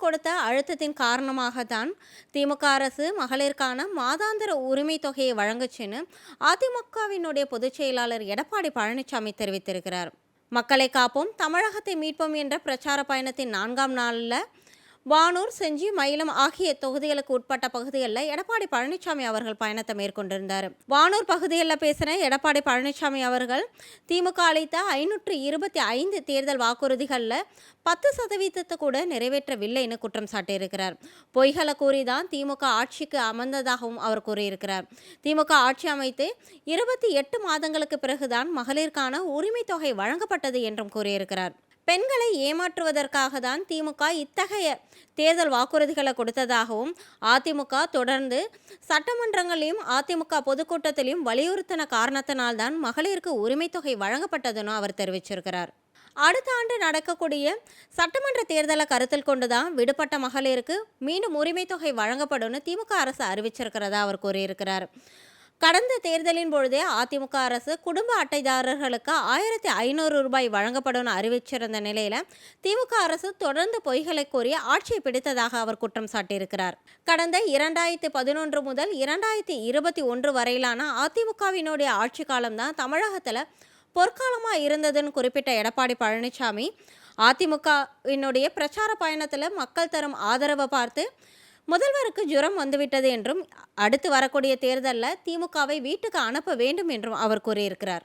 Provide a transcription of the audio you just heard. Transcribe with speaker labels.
Speaker 1: கொடுத்த அழுத்தத்தின் காரணமாக தான் திமுக அரசு மகளிருக்கான மாதாந்திர உரிமை தொகையை வழங்குச்சுன்னு அதிமுகவினுடைய பொதுச் செயலாளர் எடப்பாடி பழனிசாமி தெரிவித்திருக்கிறார். மக்களை காப்போம், தமிழகத்தை மீட்போம் என்ற பிரச்சார பயணத்தின் 4ஆம் நாளில் வானூர், செஞ்சி, மயிலம் ஆகிய தொகுதிகளுக்கு உட்பட்ட பகுதிகளில் எடப்பாடி பழனிசாமி அவர்கள் பயணத்தை மேற்கொண்டிருந்தார். வானூர் பகுதிகளில் பேசின எடப்பாடி பழனிசாமி அவர்கள் திமுக அளித்த 525 தேர்தல் வாக்குறுதிகளில் 10% கூட நிறைவேற்றவில்லைன்னு குற்றம் சாட்டியிருக்கிறார். பொய்களை கூறிதான் திமுக ஆட்சிக்கு அமர்ந்ததாகவும் அவர் கூறியிருக்கிறார். திமுக ஆட்சி அமைத்து 28 மாதங்களுக்கு பிறகுதான் மகளிருக்கான உரிமை தொகை வழங்கப்பட்டது என்றும் கூறியிருக்கிறார். பெண்களை ஏமாற்றுவதற்காக தான் திமுக இத்தகைய தேர்தல் வாக்குறுதிகளை கொடுத்ததாகவும், அதிமுக தொடர்ந்து சட்டமன்றங்களிலும் அதிமுக பொதுக்கூட்டத்திலும் வலியுறுத்தின காரணத்தினால்தான் மகளிருக்கு உரிமை தொகை வழங்கப்பட்டதுன்னு அவர் தெரிவிச்சிருக்கிறார். அடுத்த ஆண்டு நடக்கக்கூடிய சட்டமன்ற தேர்தலை கருத்தில் கொண்டுதான் விடுபட்ட மகளிருக்கு மீண்டும் உரிமை தொகை வழங்கப்படும்னு திமுக அரசு அறிவிச்சிருக்கிறதா அவர் கூறியிருக்கிறார். கடந்த தேர்தலின் பொழுதே அதிமுக அரசு குடும்ப அட்டைதாரர்களுக்கு 1500 ரூபாய் வழங்கப்படும் அறிவிச்சிருந்த நிலையில திமுக அரசு தொடர்ந்து பொய்களை கூறி ஆட்சியை பிடித்ததாக அவர் குற்றம் சாட்டியிருக்கிறார். கடந்த 2011 முதல் 2021 வரையிலான அதிமுகவினுடைய ஆட்சி காலம்தான் தமிழகத்தில் பொற்காலமாக இருந்ததுன்னு குறிப்பிட்ட எடப்பாடி பழனிசாமி, அதிமுகவினுடைய பிரச்சார பயணத்தில் மக்கள் தரும் ஆதரவை பார்த்து முதல்வருக்கு ஜுரம் வந்துவிட்டது என்றும், அடுத்து வரக்கூடிய தேர்தலில் திமுகவை வீட்டுக்கு அனுப்ப வேண்டும் என்றும் அவர் கூறியிருக்கிறார்.